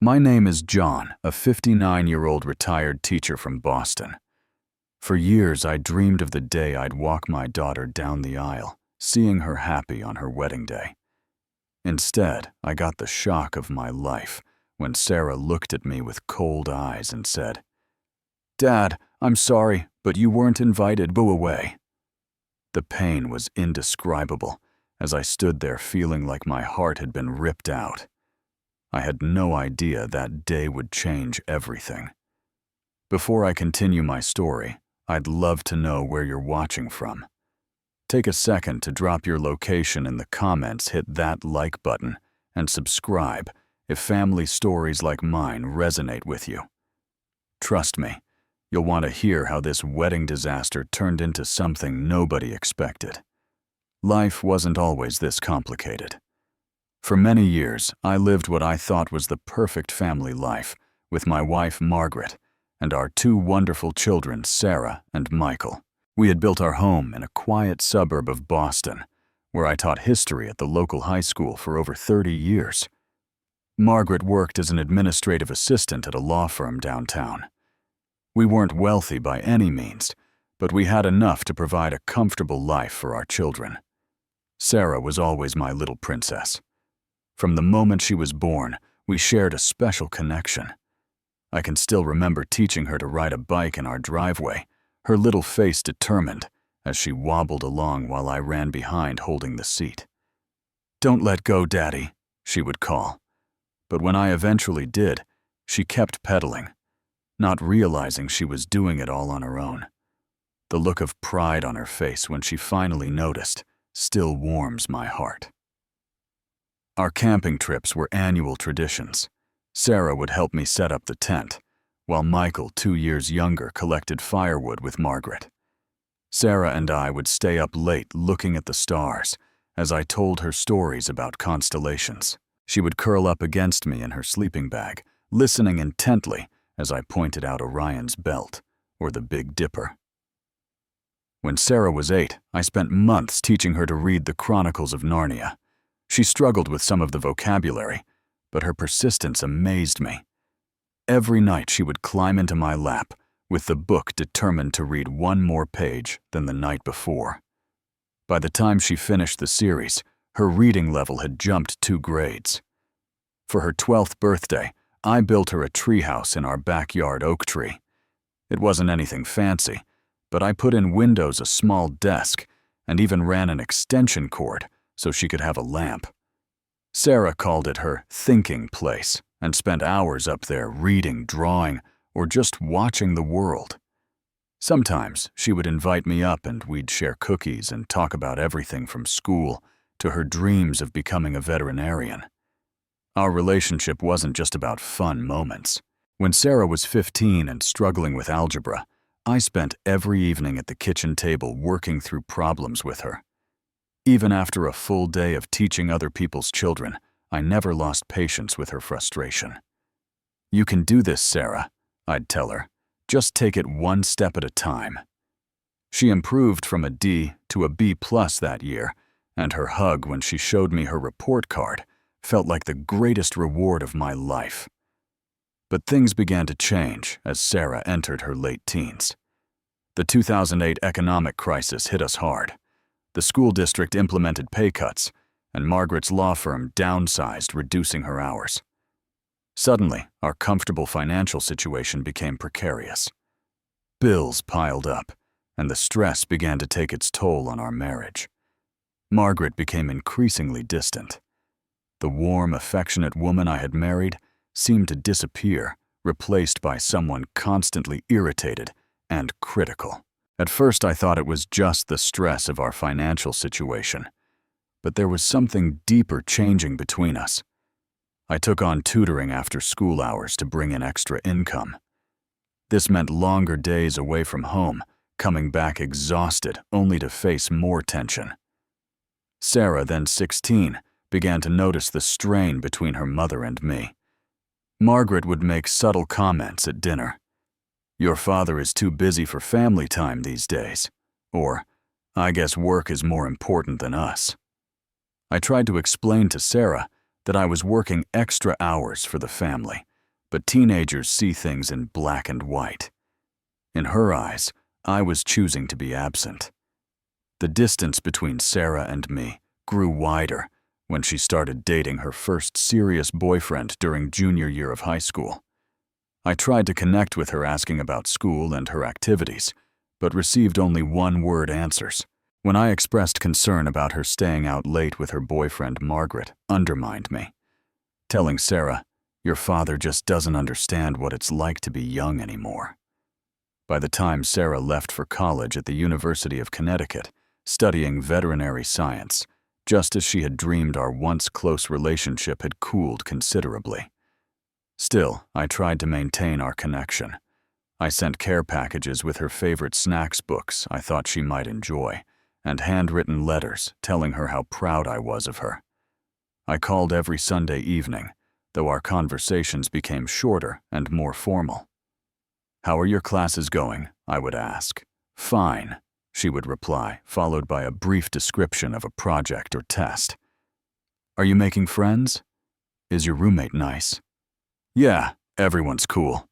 My name is John, a 59-year-old retired teacher from Boston. For years, I dreamed of the day I'd walk my daughter down the aisle, seeing her happy on her wedding day. Instead, I got the shock of my life when Sarah looked at me with cold eyes and said, "Dad, I'm sorry, but you weren't invited. Go away." The pain was indescribable as I stood there feeling like my heart had been ripped out. I had no idea that day would change everything. Before I continue my story, I'd love to know where you're watching from. Take a second to drop your location in the comments, hit that like button, and subscribe if family stories like mine resonate with you. Trust me, you'll want to hear how this wedding disaster turned into something nobody expected. Life wasn't always this complicated. For many years, I lived what I thought was the perfect family life with my wife, Margaret, and our two wonderful children, Sarah and Michael. We had built our home in a quiet suburb of Boston, where I taught history at the local high school for over 30 years. Margaret worked as an administrative assistant at a law firm downtown. We weren't wealthy by any means, but we had enough to provide a comfortable life for our children. Sarah was always my little princess. From the moment she was born, we shared a special connection. I can still remember teaching her to ride a bike in our driveway, her little face determined as she wobbled along while I ran behind holding the seat. "Don't let go, Daddy," she would call. But when I eventually did, she kept pedaling, not realizing she was doing it all on her own. The look of pride on her face when she finally noticed still warms my heart. Our camping trips were annual traditions. Sarah would help me set up the tent, while Michael, 2 years younger, collected firewood with Margaret. Sarah and I would stay up late looking at the stars as I told her stories about constellations. She would curl up against me in her sleeping bag, listening intently as I pointed out Orion's belt or the Big Dipper. When Sarah was 8, I spent months teaching her to read the Chronicles of Narnia. She struggled with some of the vocabulary, but her persistence amazed me. Every night she would climb into my lap, with the book determined to read one more page than the night before. By the time she finished the series, her reading level had jumped 2 grades. For her 12th birthday, I built her a treehouse in our backyard oak tree. It wasn't anything fancy, but I put in windows, a small desk, and even ran an extension cord so she could have a lamp. Sarah called it her thinking place and spent hours up there reading, drawing, or just watching the world. Sometimes she would invite me up and we'd share cookies and talk about everything from school to her dreams of becoming a veterinarian. Our relationship wasn't just about fun moments. When Sarah was 15 and struggling with algebra, I spent every evening at the kitchen table working through problems with her. Even after a full day of teaching other people's children, I never lost patience with her frustration. "You can do this, Sarah," I'd tell her. "Just take it one step at a time." She improved from a D to a B+ that year, and her hug when she showed me her report card felt like the greatest reward of my life. But things began to change as Sarah entered her late teens. The 2008 economic crisis hit us hard. The school district implemented pay cuts, and Margaret's law firm downsized, reducing her hours. Suddenly, our comfortable financial situation became precarious. Bills piled up, and the stress began to take its toll on our marriage. Margaret became increasingly distant. The warm, affectionate woman I had married seemed to disappear, replaced by someone constantly irritated and critical. At first, I thought it was just the stress of our financial situation, but there was something deeper changing between us. I took on tutoring after school hours to bring in extra income. This meant longer days away from home, coming back exhausted only to face more tension. Sarah, then 16, began to notice the strain between her mother and me. Margaret would make subtle comments at dinner. "Your father is too busy for family time these days," or, "I guess work is more important than us." I tried to explain to Sarah that I was working extra hours for the family But teenagers see things in black and white. In her eyes, I was choosing to be absent. The distance between Sarah and me grew wider when she started dating her first serious boyfriend during junior year of high school. I tried to connect with her asking about school and her activities, but received only one-word answers. When I expressed concern about her staying out late with her boyfriend, Margaret undermined me, telling Sarah, "Your father just doesn't understand what it's like to be young anymore." By the time Sarah left for college at the University of Connecticut, studying veterinary science, just as she had dreamed, our once close relationship had cooled considerably. Still, I tried to maintain our connection. I sent care packages with her favorite snacks books I thought she might enjoy, and handwritten letters telling her how proud I was of her. I called every Sunday evening, though our conversations became shorter and more formal. "How are your classes going?" I would ask. "Fine," she would reply, followed by a brief description of a project or test. "Are you making friends? Is your roommate nice?" "Yeah, everyone's cool."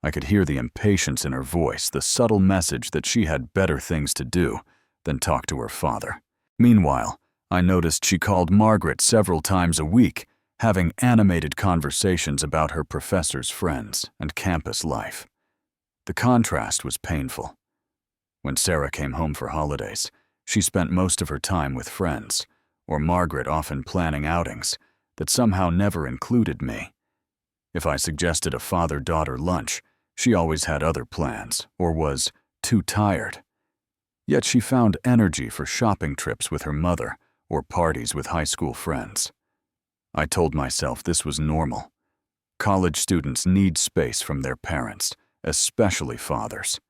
I could hear the impatience in her voice, the subtle message that she had better things to do than talk to her father. Meanwhile, I noticed she called Margaret several times a week, having animated conversations about her professor's friends and campus life. The contrast was painful. When Sarah came home for holidays, she spent most of her time with friends, or Margaret often planning outings that somehow never included me. If I suggested a father-daughter lunch, she always had other plans or was too tired. Yet she found energy for shopping trips with her mother or parties with high school friends. I told myself this was normal. College students need space from their parents, especially fathers.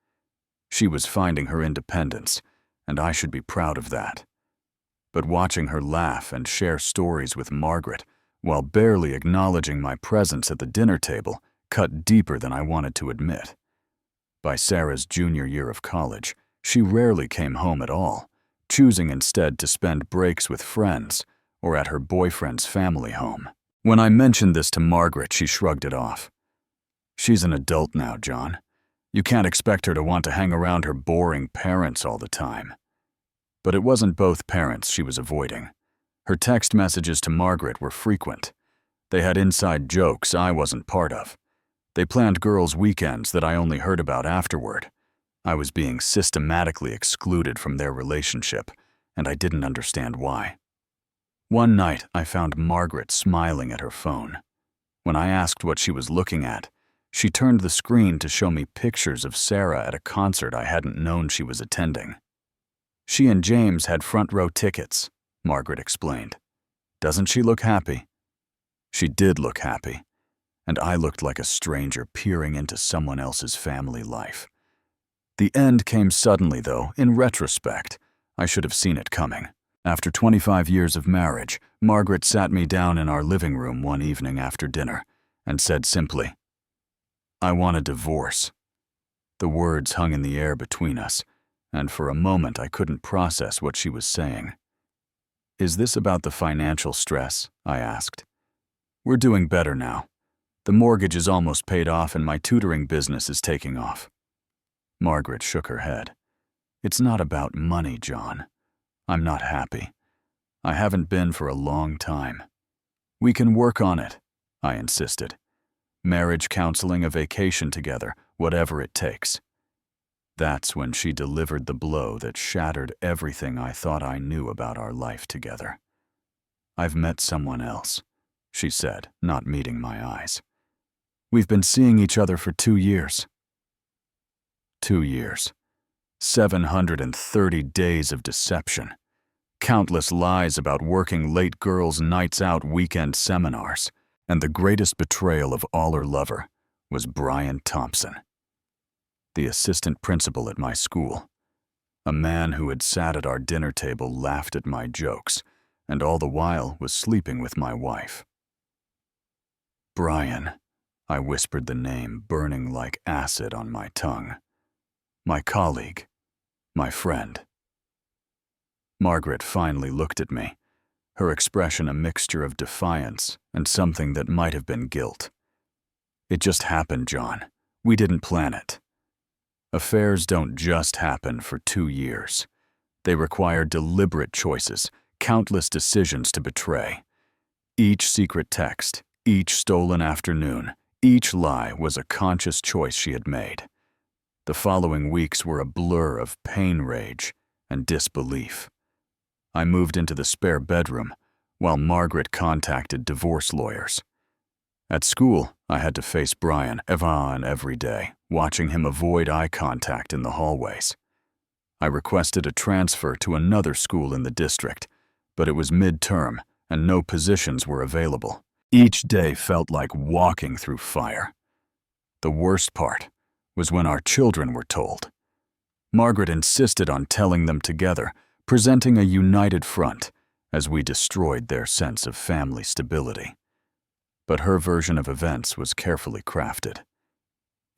She was finding her independence, and I should be proud of that. But watching her laugh and share stories with Margaret, while barely acknowledging my presence at the dinner table, cut deeper than I wanted to admit. By Sarah's junior year of college, she rarely came home at all, choosing instead to spend breaks with friends or at her boyfriend's family home. When I mentioned this to Margaret, she shrugged it off. "She's an adult now, John. You can't expect her to want to hang around her boring parents all the time." But it wasn't both parents she was avoiding. Her text messages to Margaret were frequent. They had inside jokes I wasn't part of. They planned girls' weekends that I only heard about afterward. I was being systematically excluded from their relationship, and I didn't understand why. One night, I found Margaret smiling at her phone. When I asked what she was looking at, she turned the screen to show me pictures of Sarah at a concert I hadn't known she was attending. "She and James had front-row tickets," Margaret explained. "Doesn't she look happy?" She did look happy, and I looked like a stranger peering into someone else's family life. The end came suddenly, though. In retrospect, I should have seen it coming. After 25 years of marriage, Margaret sat me down in our living room one evening after dinner and said simply, "I want a divorce." The words hung in the air between us, and for a moment I couldn't process what she was saying. "Is this about the financial stress?" I asked. "We're doing better now. The mortgage is almost paid off and my tutoring business is taking off." Margaret shook her head. "It's not about money, John. I'm not happy. I haven't been for a long time. We can work on it," I insisted. "Marriage counseling, a vacation together, whatever it takes." That's when she delivered the blow that shattered everything I thought I knew about our life together. "I've met someone else," she said, not meeting my eyes. "We've been seeing each other for 2 years. 2 years. 730 days of deception. Countless lies about working late girls' nights out weekend seminars. And the greatest betrayal of all her lover was Brian Thompson, the assistant principal at my school. A man who had sat at our dinner table, laughed at my jokes, and all the while was sleeping with my wife. Brian, I whispered the name burning like acid on my tongue. My colleague, my friend. Margaret finally looked at me, her expression a mixture of defiance and something that might have been guilt. It just happened, John. We didn't plan it. Affairs don't just happen for 2 years. They require deliberate choices, countless decisions to betray. Each secret text, each stolen afternoon, each lie was a conscious choice she had made. The following weeks were a blur of pain rage and disbelief. I moved into the spare bedroom, while Margaret contacted divorce lawyers. At school, I had to face Brian Evan every day, watching him avoid eye contact in the hallways. I requested a transfer to another school in the district, but it was midterm and no positions were available. Each day felt like walking through fire. The worst part was when our children were told. Margaret insisted on telling them together, presenting a united front as we destroyed their sense of family stability. But her version of events was carefully crafted.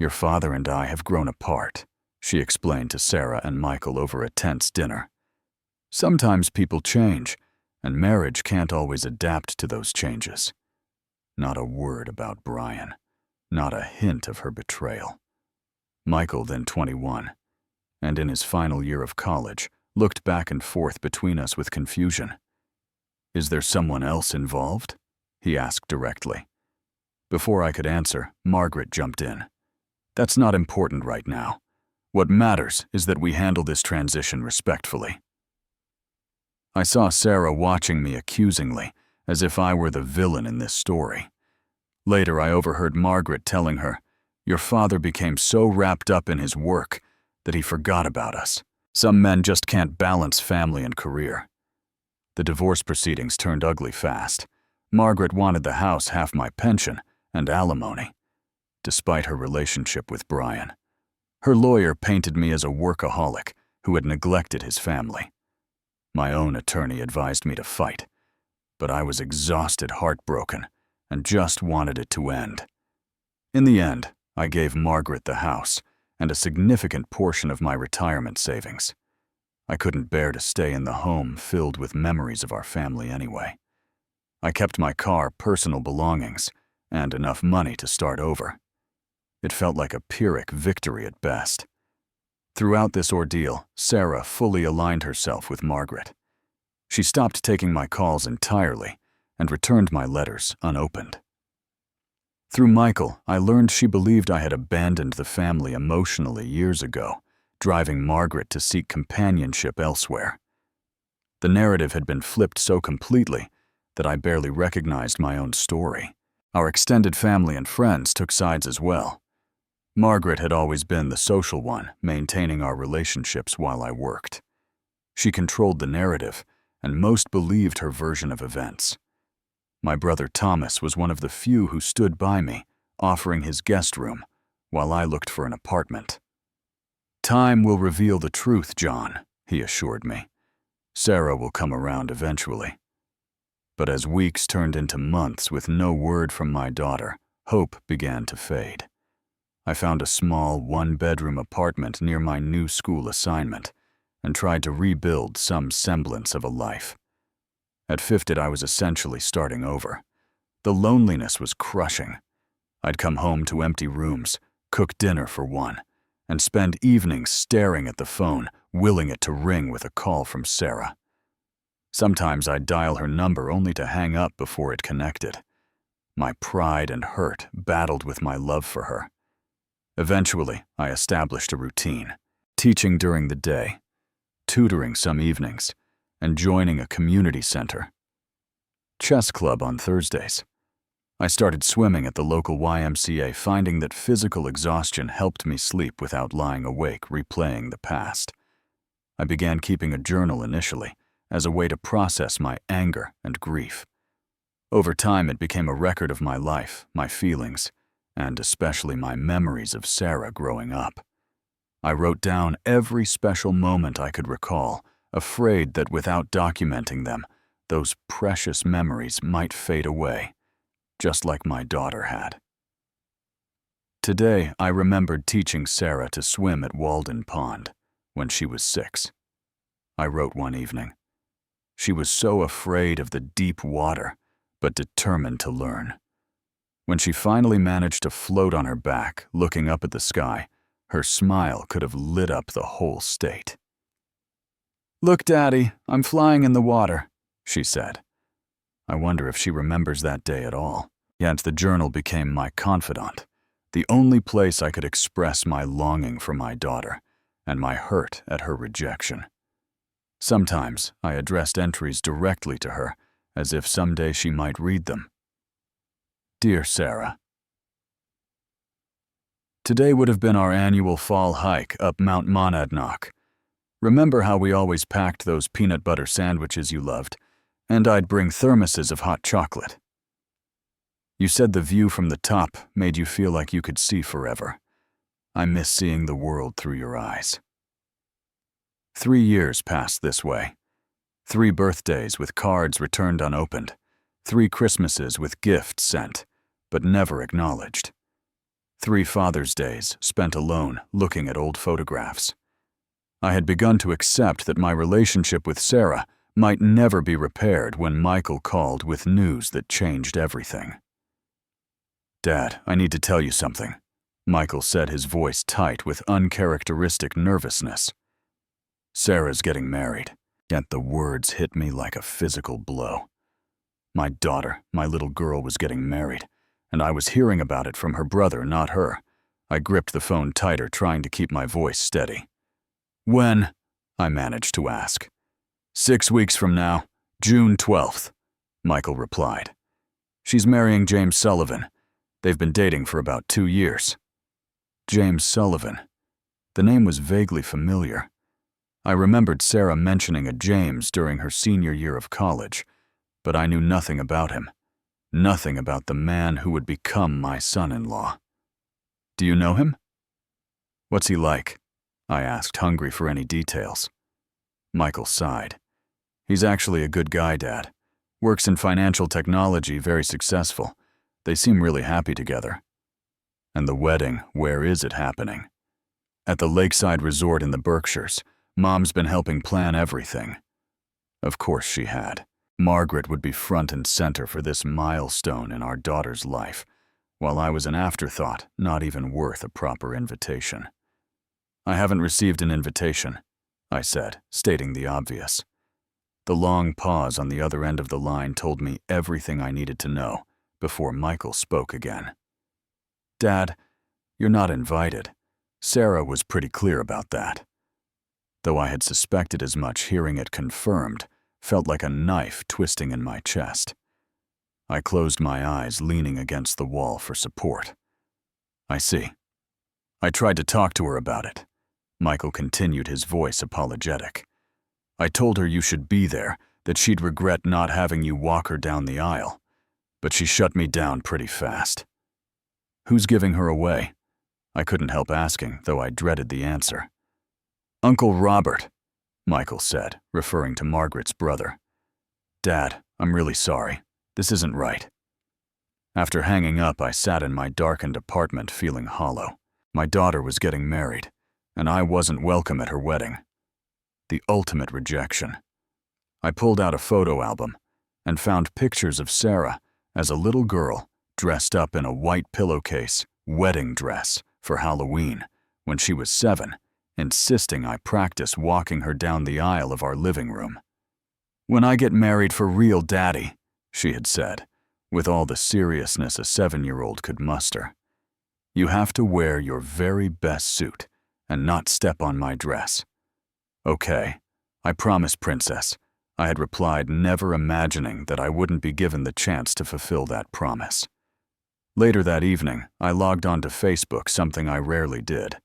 "Your father and I have grown apart," she explained to Sarah and Michael over a tense dinner. "Sometimes people change, and marriage can't always adapt to those changes." Not a word about Brian, not a hint of her betrayal. Michael, then 21, and in his final year of college, looked back and forth between us with confusion. "Is there someone else involved?" he asked directly. Before I could answer, Margaret jumped in. "That's not important right now. What matters is that we handle this transition respectfully." I saw Sarah watching me accusingly, as if I were the villain in this story. Later, I overheard Margaret telling her, "Your father became so wrapped up in his work that he forgot about us. Some men just can't balance family and career." The divorce proceedings turned ugly fast. Margaret wanted the house, half my pension, and alimony, despite her relationship with Brian. Her lawyer painted me as a workaholic who had neglected his family. My own attorney advised me to fight, but I was exhausted, heartbroken, and just wanted it to end. In the end, I gave Margaret the house and a significant portion of my retirement savings. I couldn't bear to stay in the home filled with memories of our family anyway. I kept my car, personal belongings, and enough money to start over. It felt like a Pyrrhic victory at best. Throughout this ordeal, Sarah fully aligned herself with Margaret. She stopped taking my calls entirely and returned my letters unopened. Through Michael, I learned she believed I had abandoned the family emotionally years ago, driving Margaret to seek companionship elsewhere. The narrative had been flipped so completely that I barely recognized my own story. Our extended family and friends took sides as well. Margaret had always been the social one, maintaining our relationships while I worked. She controlled the narrative, and most believed her version of events. My brother Thomas was one of the few who stood by me, offering his guest room, while I looked for an apartment. "Time will reveal the truth, John," he assured me. "Sarah will come around eventually." But as weeks turned into months with no word from my daughter, hope began to fade. I found a small, one-bedroom apartment near my new school assignment and tried to rebuild some semblance of a life. At 50, I was essentially starting over. The loneliness was crushing. I'd come home to empty rooms, cook dinner for one, and spend evenings staring at the phone, willing it to ring with a call from Sarah. Sometimes I'd dial her number only to hang up before it connected. My pride and hurt battled with my love for her. Eventually, I established a routine, teaching during the day, tutoring some evenings, and joining a community center. Chess club on Thursdays. I started swimming at the local YMCA, finding that physical exhaustion helped me sleep without lying awake replaying the past. I began keeping a journal initially, as a way to process my anger and grief. Over time, it became a record of my life, my feelings, and especially my memories of Sarah growing up. I wrote down every special moment I could recall, afraid that without documenting them, those precious memories might fade away, just like my daughter had. Today, I remembered teaching Sarah to swim at Walden Pond when she was 6. I wrote one evening. She was so afraid of the deep water, but determined to learn. When she finally managed to float on her back, looking up at the sky, her smile could have lit up the whole state. "Look, Daddy, I'm flying in the water," she said. I wonder if she remembers that day at all. Yet the journal became my confidant, the only place I could express my longing for my daughter and my hurt at her rejection. Sometimes I addressed entries directly to her, as if someday she might read them. Dear Sarah, today would have been our annual fall hike up Mount Monadnock. Remember how we always packed those peanut butter sandwiches you loved, and I'd bring thermoses of hot chocolate. You said the view from the top made you feel like you could see forever. I miss seeing the world through your eyes. 3 years passed this way. 3 birthdays with cards returned unopened. 3 Christmases with gifts sent, but never acknowledged. 3 Father's Days spent alone looking at old photographs. I had begun to accept that my relationship with Sarah might never be repaired when Michael called with news that changed everything. "Dad, I need to tell you something," Michael said, his voice tight with uncharacteristic nervousness. "Sarah's getting married." Yet the words hit me like a physical blow. My daughter, my little girl, was getting married, and I was hearing about it from her brother, not her. I gripped the phone tighter, trying to keep my voice steady. "When?" I managed to ask. 6 weeks from now, June 12th, Michael replied. "She's marrying James Sullivan. They've been dating for about 2 years. James Sullivan. The name was vaguely familiar. I remembered Sarah mentioning a James during her senior year of college, but I knew nothing about him. Nothing about the man who would become my son-in-law. "Do you know him?" "What's he like?" I asked, hungry for any details. Michael sighed. "He's actually a good guy, Dad. Works in financial technology, very successful. They seem really happy together." "And the wedding, where is it happening?" "At the lakeside resort in the Berkshires. Mom's been helping plan everything." Of course she had. Margaret would be front and center for this milestone in our daughter's life, while I was an afterthought, not even worth a proper invitation. "I haven't received an invitation," I said, stating the obvious. The long pause on the other end of the line told me everything I needed to know before Michael spoke again. "Dad, you're not invited. Sarah was pretty clear about that." Though I had suspected as much, hearing it confirmed felt like a knife twisting in my chest. I closed my eyes, leaning against the wall for support. "I see. I tried to talk to her about it." Michael continued, his voice apologetic. "I told her you should be there, that she'd regret not having you walk her down the aisle. But she shut me down pretty fast." "Who's giving her away?" I couldn't help asking, though I dreaded the answer. "Uncle Robert," Michael said, referring to Margaret's brother. "Dad, I'm really sorry. This isn't right." After hanging up, I sat in my darkened apartment feeling hollow. My daughter was getting married, and I wasn't welcome at her wedding. The ultimate rejection. I pulled out a photo album and found pictures of Sarah as a little girl dressed up in a white pillowcase wedding dress for Halloween when she was 7, insisting I practice walking her down the aisle of our living room. "When I get married for real, Daddy," she had said, with all the seriousness a 7-year-old could muster, "you have to wear your very best suit and not step on my dress." "Okay, I promise, Princess," I had replied, never imagining that I wouldn't be given the chance to fulfill that promise. Later that evening, I logged onto Facebook, something I rarely did.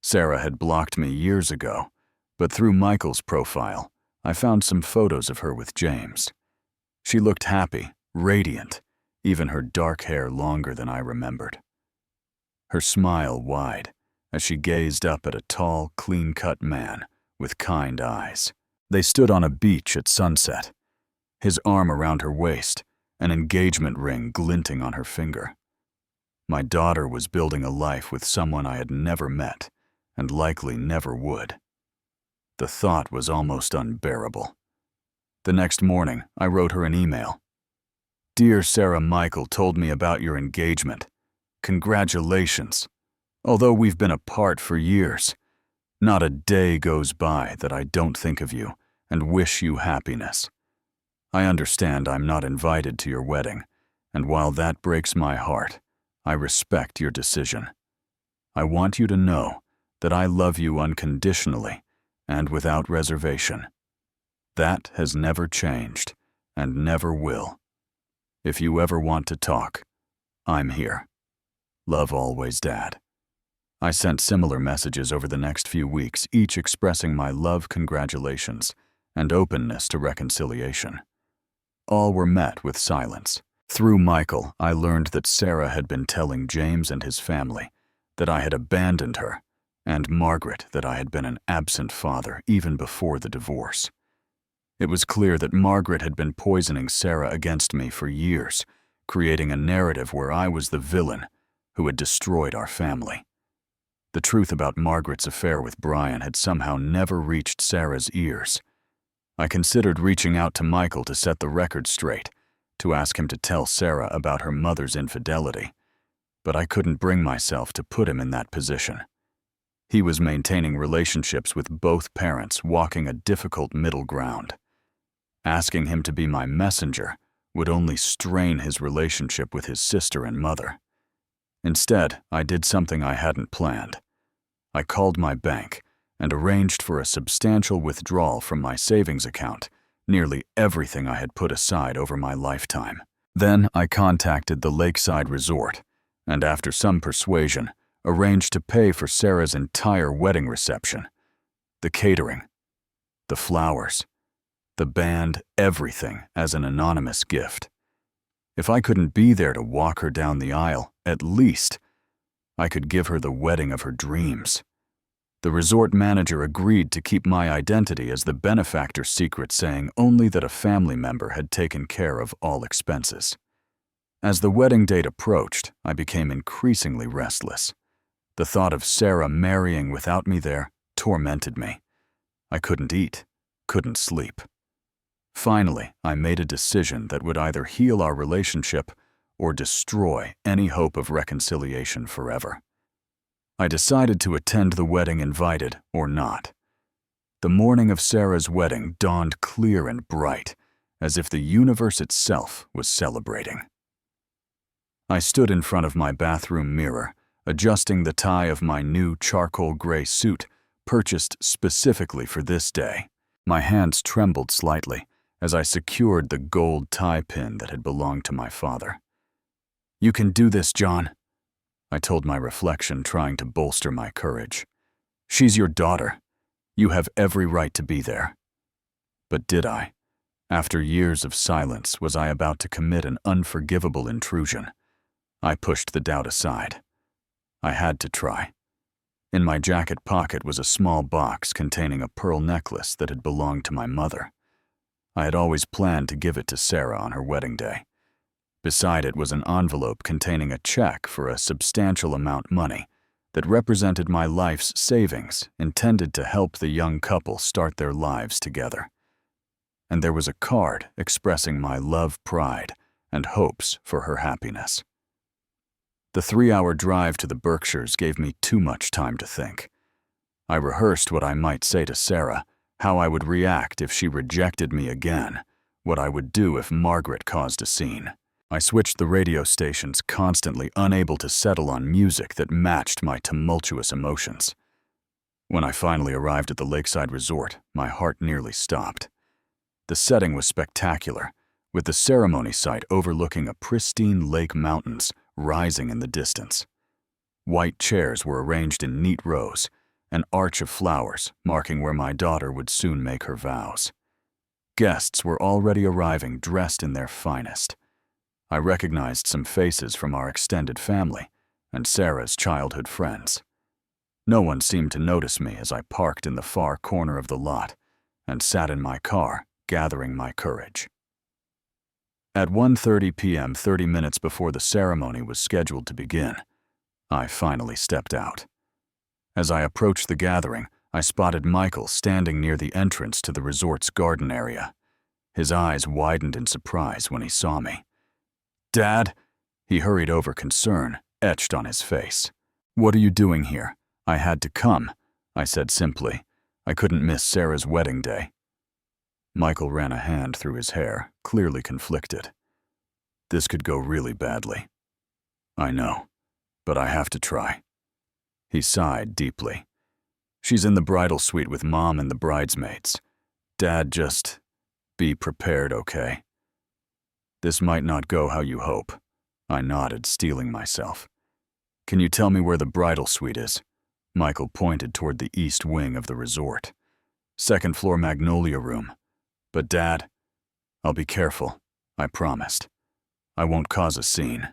Sarah had blocked me years ago, but through Michael's profile, I found some photos of her with James. She looked happy, radiant, even her dark hair longer than I remembered. Her smile wide as she gazed up at a tall, clean-cut man with kind eyes. They stood on a beach at sunset, his arm around her waist, an engagement ring glinting on her finger. My daughter was building a life with someone I had never met and likely never would. The thought was almost unbearable. The next morning, I wrote her an email. Dear Sarah, Michael told me about your engagement. Congratulations. Although we've been apart for years, not a day goes by that I don't think of you and wish you happiness. I understand I'm not invited to your wedding, and while that breaks my heart, I respect your decision. I want you to know that I love you unconditionally and without reservation. That has never changed and never will. If you ever want to talk, I'm here. Love always, Dad. I sent similar messages over the next few weeks, each expressing my love, congratulations, and openness to reconciliation. All were met with silence. Through Michael, I learned that Sarah had been telling James and his family that I had abandoned her, and Margaret that I had been an absent father even before the divorce. It was clear that Margaret had been poisoning Sarah against me for years, creating a narrative where I was the villain who had destroyed our family. The truth about Margaret's affair with Brian had somehow never reached Sarah's ears. I considered reaching out to Michael to set the record straight, to ask him to tell Sarah about her mother's infidelity, but I couldn't bring myself to put him in that position. He was maintaining relationships with both parents, walking a difficult middle ground. Asking him to be my messenger would only strain his relationship with his sister and mother. Instead, I did something I hadn't planned. I called my bank and arranged for a substantial withdrawal from my savings account, nearly everything I had put aside over my lifetime. Then I contacted the lakeside resort, and after some persuasion, arranged to pay for Sarah's entire wedding reception. The catering, the flowers, the band, everything as an anonymous gift. If I couldn't be there to walk her down the aisle, at least I could give her the wedding of her dreams. The resort manager agreed to keep my identity as the benefactor's secret, saying only that a family member had taken care of all expenses. As the wedding date approached, I became increasingly restless. The thought of Sarah marrying without me there tormented me. I couldn't eat, couldn't sleep. Finally, I made a decision that would either heal our relationship or destroy any hope of reconciliation forever. I decided to attend the wedding, invited or not. The morning of Sarah's wedding dawned clear and bright, as if the universe itself was celebrating. I stood in front of my bathroom mirror, adjusting the tie of my new charcoal gray suit, purchased specifically for this day. My hands trembled slightly as I secured the gold tie pin that had belonged to my father. "You can do this, John," I told my reflection, trying to bolster my courage. "She's your daughter. You have every right to be there." But did I? After years of silence, was I about to commit an unforgivable intrusion? I pushed the doubt aside. I had to try. In my jacket pocket was a small box containing a pearl necklace that had belonged to my mother. I had always planned to give it to Sarah on her wedding day. Beside it was an envelope containing a check for a substantial amount of money that represented my life's savings, intended to help the young couple start their lives together. And there was a card expressing my love, pride, and hopes for her happiness. The 3-hour drive to the Berkshires gave me too much time to think. I rehearsed what I might say to Sarah, how I would react if she rejected me again, what I would do if Margaret caused a scene. I switched the radio stations, constantly unable to settle on music that matched my tumultuous emotions. When I finally arrived at the lakeside resort, my heart nearly stopped. The setting was spectacular, with the ceremony site overlooking a pristine lake mountains rising in the distance. White chairs were arranged in neat rows, an arch of flowers marking where my daughter would soon make her vows. Guests were already arriving, dressed in their finest. I recognized some faces from our extended family and Sarah's childhood friends. No one seemed to notice me as I parked in the far corner of the lot and sat in my car, gathering my courage. At 1:30 p.m., 30 minutes before the ceremony was scheduled to begin, I finally stepped out. As I approached the gathering, I spotted Michael standing near the entrance to the resort's garden area. His eyes widened in surprise when he saw me. Dad? He hurried over, concern etched on his face. What are you doing here? I had to come, I said simply. I couldn't miss Sarah's wedding day. Michael ran a hand through his hair, clearly conflicted. This could go really badly. I know, but I have to try. He sighed deeply. She's in the bridal suite with Mom and the bridesmaids. Dad, just be prepared, okay? This might not go how you hope. I nodded, steeling myself. Can you tell me where the bridal suite is? Michael pointed toward the east wing of the resort. Second floor Magnolia Room. But Dad, I'll be careful, I promised. I won't cause a scene.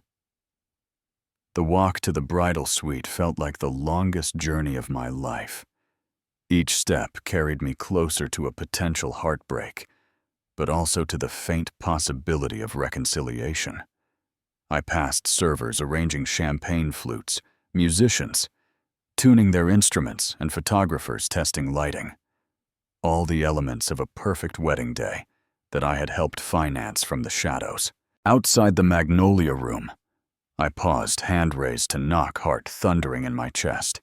The walk to the bridal suite felt like the longest journey of my life. Each step carried me closer to a potential heartbreak, but also to the faint possibility of reconciliation. I passed servers arranging champagne flutes, musicians tuning their instruments, and photographers testing lighting. All the elements of a perfect wedding day that I had helped finance from the shadows. Outside the Magnolia Room, I paused, hand raised to knock, heart thundering in my chest.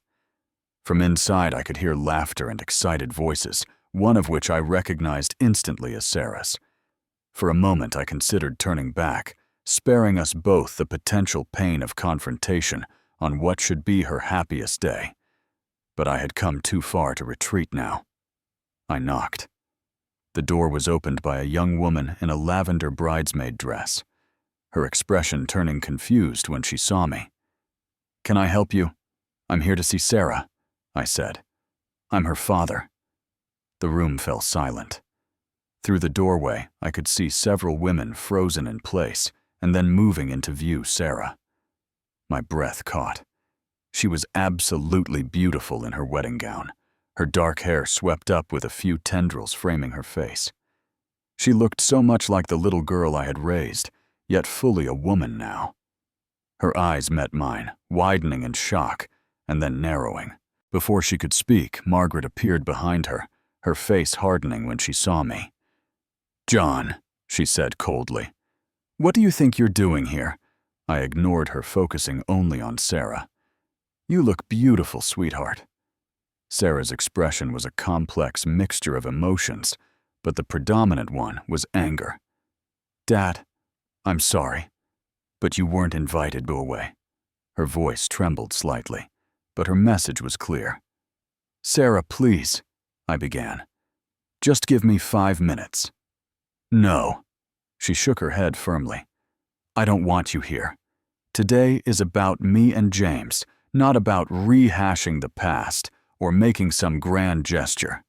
From inside, I could hear laughter and excited voices, one of which I recognized instantly as Sarah's. For a moment, I considered turning back, sparing us both the potential pain of confrontation on what should be her happiest day. But I had come too far to retreat now. I knocked. The door was opened by a young woman in a lavender bridesmaid dress, her expression turning confused when she saw me. Can I help you? I'm here to see Sarah, I said. I'm her father. The room fell silent. Through the doorway, I could see several women frozen in place and then moving into view Sarah. My breath caught. She was absolutely beautiful in her wedding gown, her dark hair swept up with a few tendrils framing her face. She looked so much like the little girl I had raised, yet fully a woman now. Her eyes met mine, widening in shock, and then narrowing. Before she could speak, Margaret appeared behind her, her face hardening when she saw me. John, she said coldly. What do you think you're doing here? I ignored her, focusing only on Sarah. You look beautiful, sweetheart. Sarah's expression was a complex mixture of emotions, but the predominant one was anger. Dad, I'm sorry, but you weren't invited. Go away. Her voice trembled slightly, but her message was clear. Sarah, please, I began. Just give me 5 minutes. No. She shook her head firmly. I don't want you here. Today is about me and James, not about rehashing the past or making some grand gesture.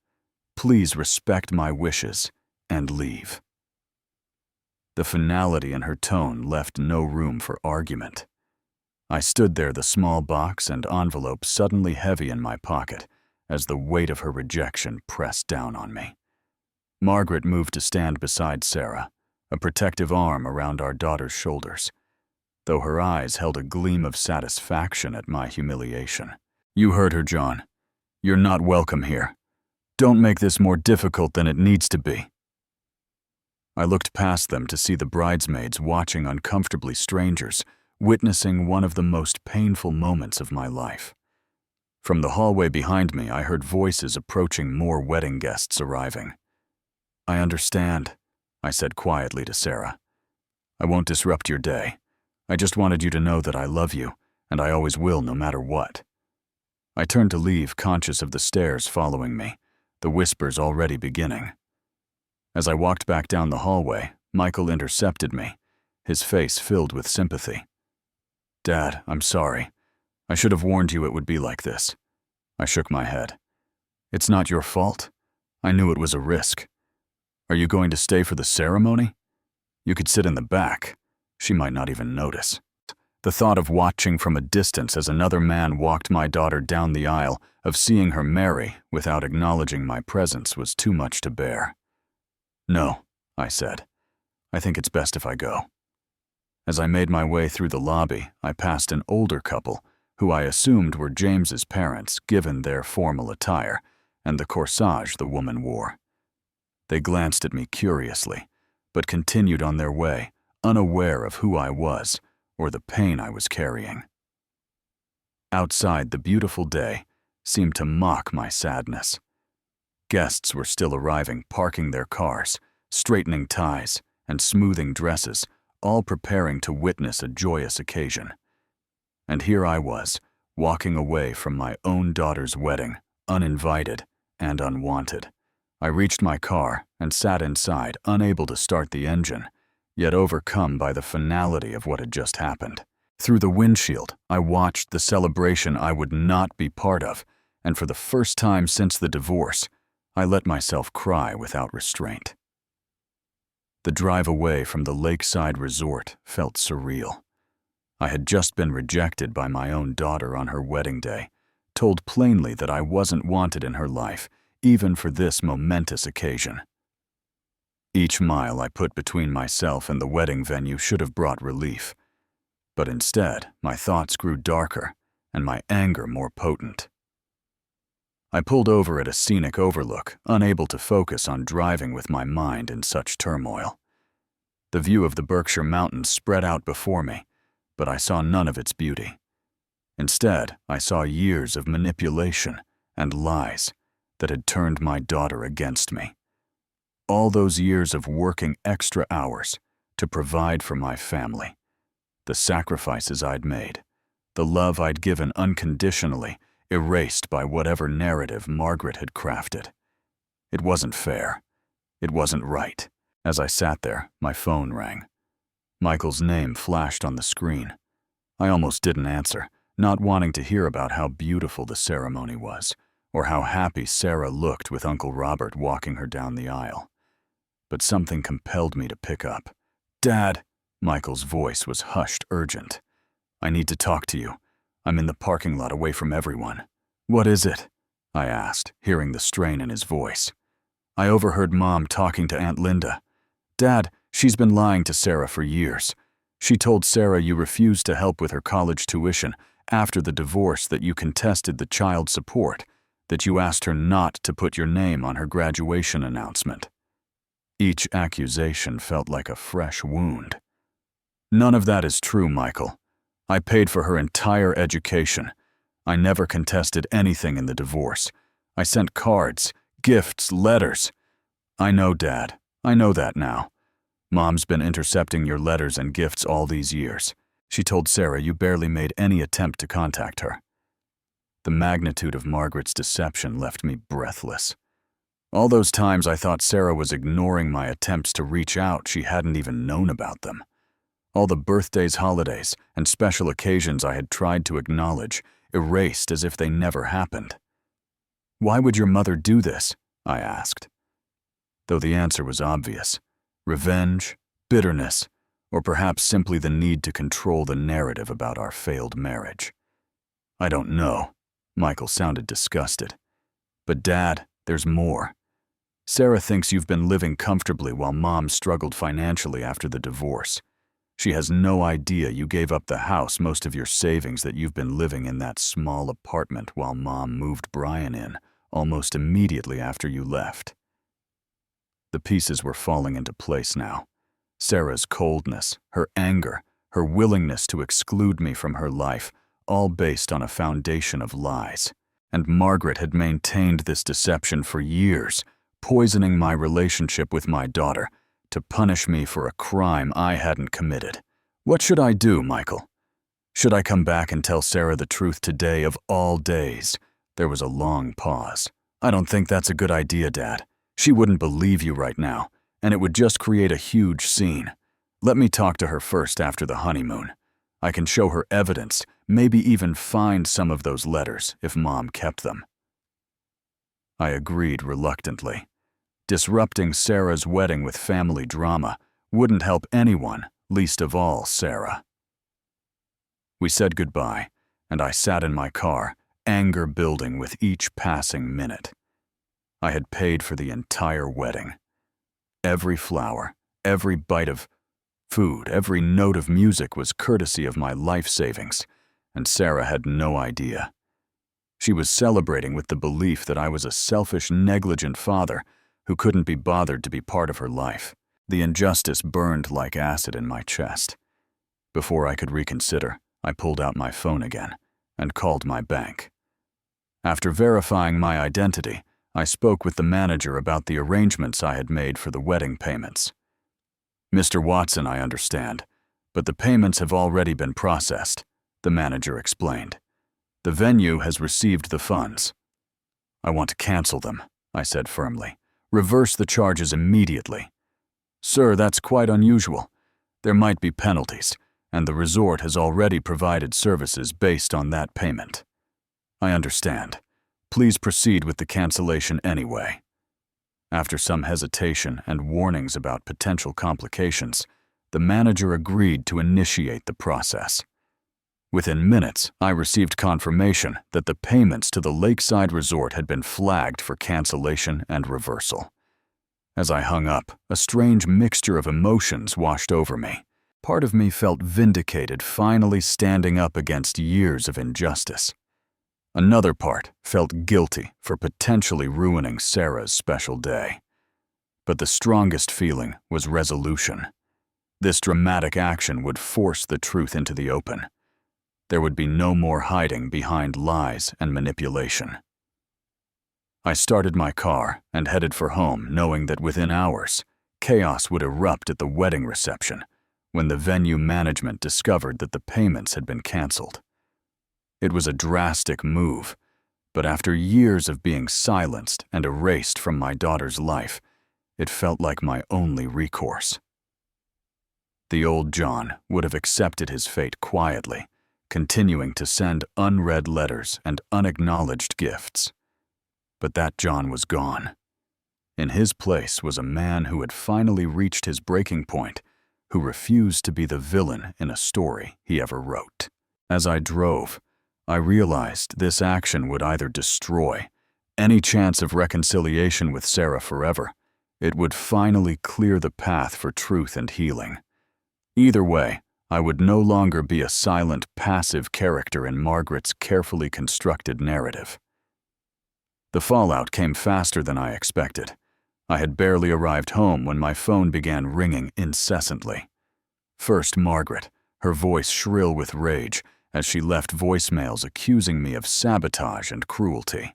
Please respect my wishes and leave. The finality in her tone left no room for argument. I stood there, the small box and envelope suddenly heavy in my pocket as the weight of her rejection pressed down on me. Margaret moved to stand beside Sarah, a protective arm around our daughter's shoulders, though her eyes held a gleam of satisfaction at my humiliation. You heard her, John. You're not welcome here. Don't make this more difficult than it needs to be. I looked past them to see the bridesmaids watching uncomfortably strangers, witnessing one of the most painful moments of my life. From the hallway behind me, I heard voices approaching, more wedding guests arriving. I understand, I said quietly to Sarah. I won't disrupt your day. I just wanted you to know that I love you, and I always will no matter what. I turned to leave, conscious of the stares following me, the whispers already beginning. As I walked back down the hallway, Michael intercepted me, his face filled with sympathy. Dad, I'm sorry. I should have warned you it would be like this. I shook my head. It's not your fault. I knew it was a risk. Are you going to stay for the ceremony? You could sit in the back. She might not even notice. The thought of watching from a distance as another man walked my daughter down the aisle, of seeing her marry without acknowledging my presence, was too much to bear. No, I said. I think it's best if I go. As I made my way through the lobby, I passed an older couple, who I assumed were James's parents given their formal attire and the corsage the woman wore. They glanced at me curiously, but continued on their way, unaware of who I was or the pain I was carrying. Outside, the beautiful day seemed to mock my sadness. Guests were still arriving, parking their cars, straightening ties, and smoothing dresses, all preparing to witness a joyous occasion. And here I was, walking away from my own daughter's wedding, uninvited and unwanted. I reached my car and sat inside, unable to start the engine, yet overcome by the finality of what had just happened. Through the windshield, I watched the celebration I would not be part of, and for the first time since the divorce, I let myself cry without restraint. The drive away from the lakeside resort felt surreal. I had just been rejected by my own daughter on her wedding day, told plainly that I wasn't wanted in her life, even for this momentous occasion. Each mile I put between myself and the wedding venue should have brought relief, but instead my thoughts grew darker and my anger more potent. I pulled over at a scenic overlook, unable to focus on driving with my mind in such turmoil. The view of the Berkshire Mountains spread out before me, but I saw none of its beauty. Instead, I saw years of manipulation and lies that had turned my daughter against me. All those years of working extra hours to provide for my family, the sacrifices I'd made, the love I'd given unconditionally, erased by whatever narrative Margaret had crafted. It wasn't fair. It wasn't right. As I sat there, my phone rang. Michael's name flashed on the screen. I almost didn't answer, not wanting to hear about how beautiful the ceremony was, or how happy Sarah looked with Uncle Robert walking her down the aisle. But something compelled me to pick up. "Dad," Michael's voice was hushed, urgent. "I need to talk to you. I'm in the parking lot away from everyone." "What is it?" I asked, hearing the strain in his voice. "I overheard Mom talking to Aunt Linda. Dad, she's been lying to Sarah for years. She told Sarah you refused to help with her college tuition after the divorce, that you contested the child support, that you asked her not to put your name on her graduation announcement." Each accusation felt like a fresh wound. "None of that is true, Michael. I paid for her entire education. I never contested anything in the divorce. I sent cards, gifts, letters." "I know, Dad. I know that now. Mom's been intercepting your letters and gifts all these years. She told Sarah you barely made any attempt to contact her." The magnitude of Margaret's deception left me breathless. All those times I thought Sarah was ignoring my attempts to reach out, she hadn't even known about them. All the birthdays, holidays, and special occasions I had tried to acknowledge, erased as if they never happened. "Why would your mother do this?" I asked. Though the answer was obvious: revenge, bitterness, or perhaps simply the need to control the narrative about our failed marriage. "I don't know." Michael sounded disgusted. "But Dad, there's more. Sarah thinks you've been living comfortably while Mom struggled financially after the divorce. She has no idea you gave up the house, most of your savings, that you've been living in that small apartment while Mom moved Brian in almost immediately after you left." The pieces were falling into place now. Sarah's coldness, her anger, her willingness to exclude me from her life, all based on a foundation of lies. And Margaret had maintained this deception for years, poisoning my relationship with my daughter to punish me for a crime I hadn't committed. What should I do, Michael? Should I come back and tell Sarah the truth today of all days? There was a long pause. "I don't think that's a good idea, Dad. She wouldn't believe you right now, and it would just create a huge scene. Let me talk to her first after the honeymoon. I can show her evidence, maybe even find some of those letters if Mom kept them." I agreed reluctantly. Disrupting Sarah's wedding with family drama wouldn't help anyone, least of all Sarah. We said goodbye, and I sat in my car, anger building with each passing minute. I had paid for the entire wedding. Every flower, every bite of food, every note of music was courtesy of my life savings, and Sarah had no idea. She was celebrating with the belief that I was a selfish, negligent father who couldn't be bothered to be part of her life. The injustice burned like acid in my chest. Before I could reconsider, I pulled out my phone again and called my bank. After verifying my identity, I spoke with the manager about the arrangements I had made for the wedding payments. "Mr. Watson, I understand, but the payments have already been processed," the manager explained. "The venue has received the funds." "I want to cancel them," I said firmly. "Reverse the charges immediately." "Sir, that's quite unusual. There might be penalties, and the resort has already provided services based on that payment." "I understand. Please proceed with the cancellation anyway." After some hesitation and warnings about potential complications, the manager agreed to initiate the process. Within minutes, I received confirmation that the payments to the Lakeside Resort had been flagged for cancellation and reversal. As I hung up, a strange mixture of emotions washed over me. Part of me felt vindicated, finally standing up against years of injustice. Another part felt guilty for potentially ruining Sarah's special day. But the strongest feeling was resolution. This dramatic action would force the truth into the open. There would be no more hiding behind lies and manipulation. I started my car and headed for home, knowing that within hours, chaos would erupt at the wedding reception when the venue management discovered that the payments had been canceled. It was a drastic move, but after years of being silenced and erased from my daughter's life, it felt like my only recourse. The old John would have accepted his fate quietly, continuing to send unread letters and unacknowledged gifts. But that John was gone. In his place was a man who had finally reached his breaking point, who refused to be the villain in a story he ever wrote. As I drove, I realized this action would either destroy any chance of reconciliation with Sarah forever. It would finally clear the path for truth and healing. Either way, I would no longer be a silent, passive character in Margaret's carefully constructed narrative. The fallout came faster than I expected. I had barely arrived home when my phone began ringing incessantly. First, Margaret, her voice shrill with rage, as she left voicemails accusing me of sabotage and cruelty.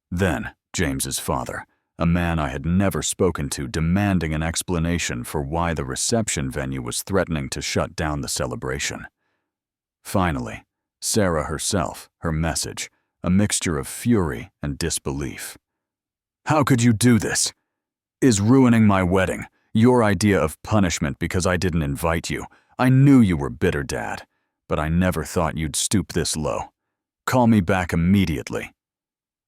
Then, James's father, a man I had never spoken to, demanding an explanation for why the reception venue was threatening to shut down the celebration. Finally, Sarah herself, her message, a mixture of fury and disbelief. "How could you do this? Is ruining my wedding your idea of punishment because I didn't invite you? I knew you were bitter, Dad, but I never thought you'd stoop this low. Call me back immediately."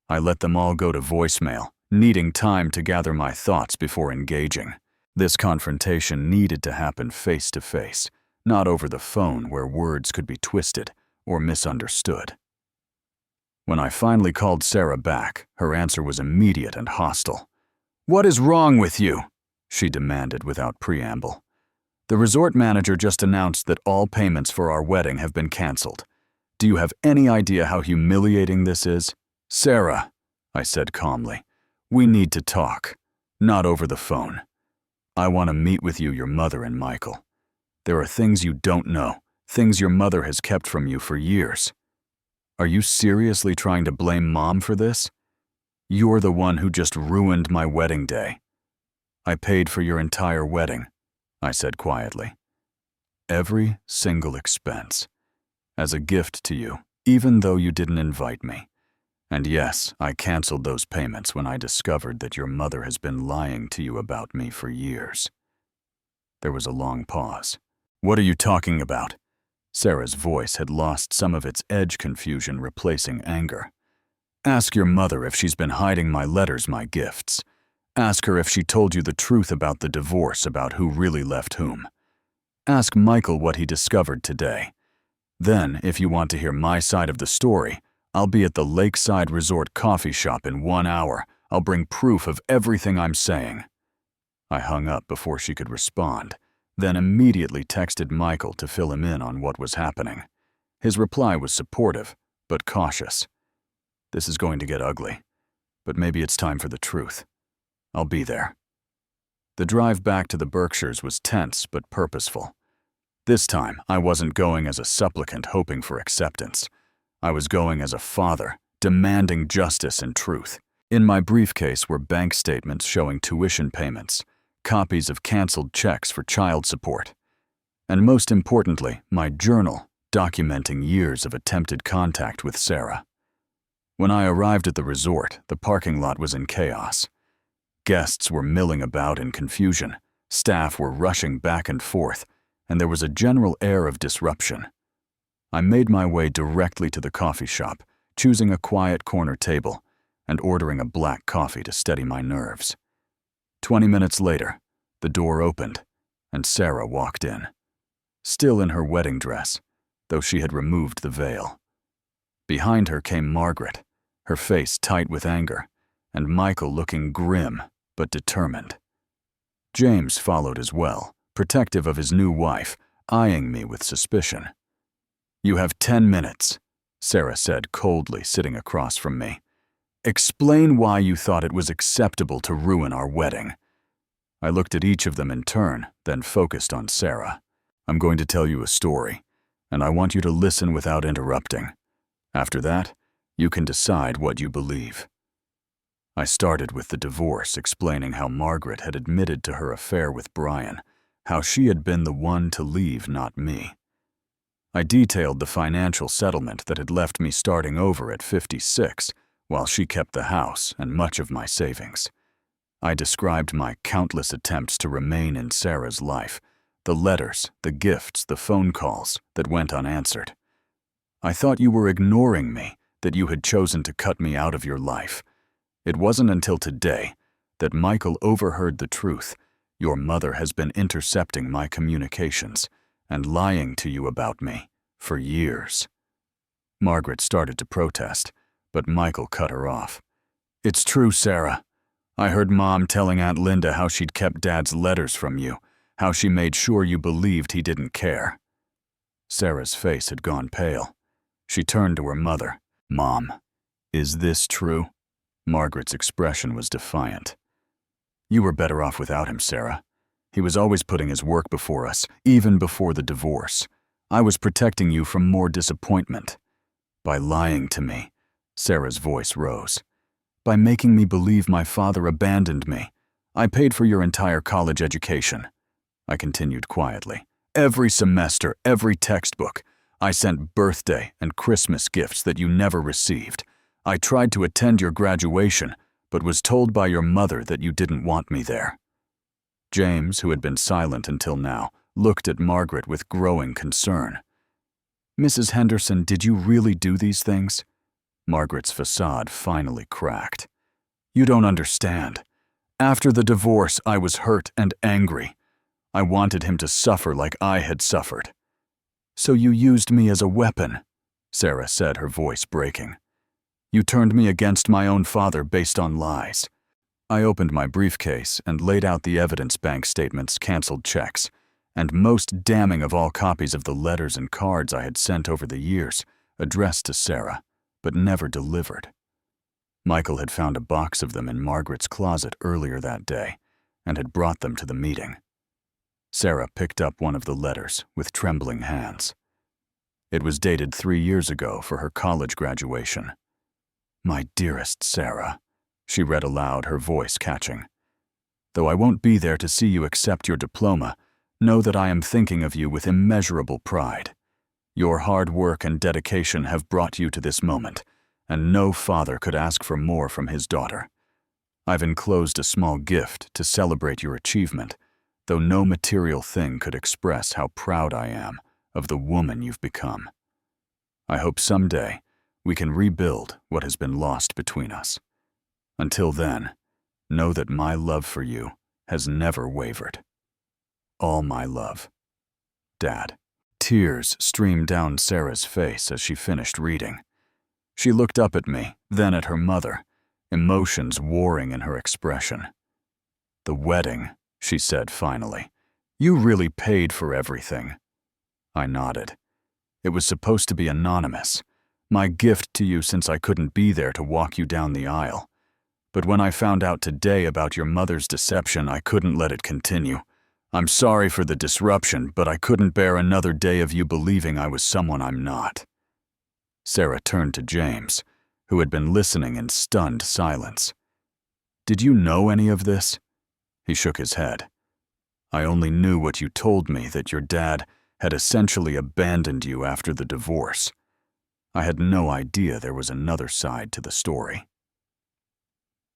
I let them all go to voicemail, needing time to gather my thoughts before engaging. This confrontation needed to happen face to face, not over the phone where words could be twisted or misunderstood. When I finally called Sarah back, her answer was immediate and hostile. "What is wrong with you?" she demanded without preamble. "The resort manager just announced that all payments for our wedding have been canceled. Do you have any idea how humiliating this is?" "Sarah," I said calmly, "we need to talk, not over the phone. I want to meet with you, your mother, and Michael. There are things you don't know, things your mother has kept from you for years. Are you seriously trying to blame Mom for this? You're the one who just ruined my wedding day." "I paid for your entire wedding," I said quietly. "Every single expense. As a gift to you, even though you didn't invite me. And yes, I canceled those payments when I discovered that your mother has been lying to you about me for years." There was a long pause. "What are you talking about?" Sarah's voice had lost some of its edge, confusion replacing anger. "Ask your mother if she's been hiding my letters, my gifts. Ask her if she told you the truth about the divorce, about who really left whom. Ask Michael what he discovered today. Then, if you want to hear my side of the story, I'll be at the Lakeside Resort coffee shop in 1 hour. I'll bring proof of everything I'm saying." I hung up before she could respond, then immediately texted Michael to fill him in on what was happening. His reply was supportive, but cautious. "This is going to get ugly, but maybe it's time for the truth. I'll be there." The drive back to the Berkshires was tense but purposeful. This time, I wasn't going as a supplicant hoping for acceptance. I was going as a father, demanding justice and truth. In my briefcase were bank statements showing tuition payments, copies of canceled checks for child support, and most importantly, my journal documenting years of attempted contact with Sarah. When I arrived at the resort, the parking lot was in chaos. Guests were milling about in confusion, staff were rushing back and forth, and there was a general air of disruption. I made my way directly to the coffee shop, choosing a quiet corner table and ordering a black coffee to steady my nerves. 20 minutes later, the door opened and Sarah walked in, still in her wedding dress, though she had removed the veil. Behind her came Margaret, her face tight with anger, and Michael looking grim but determined. James followed as well, protective of his new wife, eyeing me with suspicion. "You have 10 minutes, Sarah said coldly, sitting across from me. "Explain why you thought it was acceptable to ruin our wedding." I looked at each of them in turn, then focused on Sarah. "I'm going to tell you a story, and I want you to listen without interrupting. After that, you can decide what you believe." I started with the divorce, explaining how Margaret had admitted to her affair with Brian, how she had been the one to leave, not me. I detailed the financial settlement that had left me starting over at 56, while she kept the house and much of my savings. I described my countless attempts to remain in Sarah's life, the letters, the gifts, the phone calls that went unanswered. "I thought you were ignoring me, that you had chosen to cut me out of your life. It wasn't until today that Michael overheard the truth. Your mother has been intercepting my communications and lying to you about me for years." Margaret started to protest, but Michael cut her off. "It's true, Sarah. I heard Mom telling Aunt Linda how she'd kept Dad's letters from you, how she made sure you believed he didn't care." Sarah's face had gone pale. She turned to her mother. "Mom, is this true?" Margaret's expression was defiant. "You were better off without him, Sarah. He was always putting his work before us, even before the divorce. I was protecting you from more disappointment. By lying to me," Sarah's voice rose, "by making me believe my father abandoned me. I paid for your entire college education." I continued quietly. "Every semester, every textbook. I sent birthday and Christmas gifts that you never received. I tried to attend your graduation, but was told by your mother that you didn't want me there." James, who had been silent until now, looked at Margaret with growing concern. "Mrs. Henderson, did you really do these things?" Margaret's facade finally cracked. "You don't understand. After the divorce, I was hurt and angry. I wanted him to suffer like I had suffered." "So you used me as a weapon," Sarah said, her voice breaking. "You turned me against my own father based on lies." I opened my briefcase and laid out the evidence: bank statements, canceled checks, and most damning of all, copies of the letters and cards I had sent over the years, addressed to Sarah, but never delivered. Michael had found a box of them in Margaret's closet earlier that day and had brought them to the meeting. Sarah picked up one of the letters with trembling hands. It was dated 3 years ago for her college graduation. "My dearest Sarah," she read aloud, her voice catching. "Though I won't be there to see you accept your diploma, know that I am thinking of you with immeasurable pride. Your hard work and dedication have brought you to this moment, and no father could ask for more from his daughter. I've enclosed a small gift to celebrate your achievement, though no material thing could express how proud I am of the woman you've become. I hope someday we can rebuild what has been lost between us. Until then, know that my love for you has never wavered. All my love. Dad." Tears streamed down Sarah's face as she finished reading. She looked up at me, then at her mother, emotions warring in her expression. "The wedding," she said finally. "You really paid for everything." I nodded. "It was supposed to be anonymous. My gift to you since I couldn't be there to walk you down the aisle. But when I found out today about your mother's deception, I couldn't let it continue. I'm sorry for the disruption, but I couldn't bear another day of you believing I was someone I'm not." Sarah turned to James, who had been listening in stunned silence. "Did you know any of this?" He shook his head. "I only knew what you told me, that your dad had essentially abandoned you after the divorce. I had no idea there was another side to the story."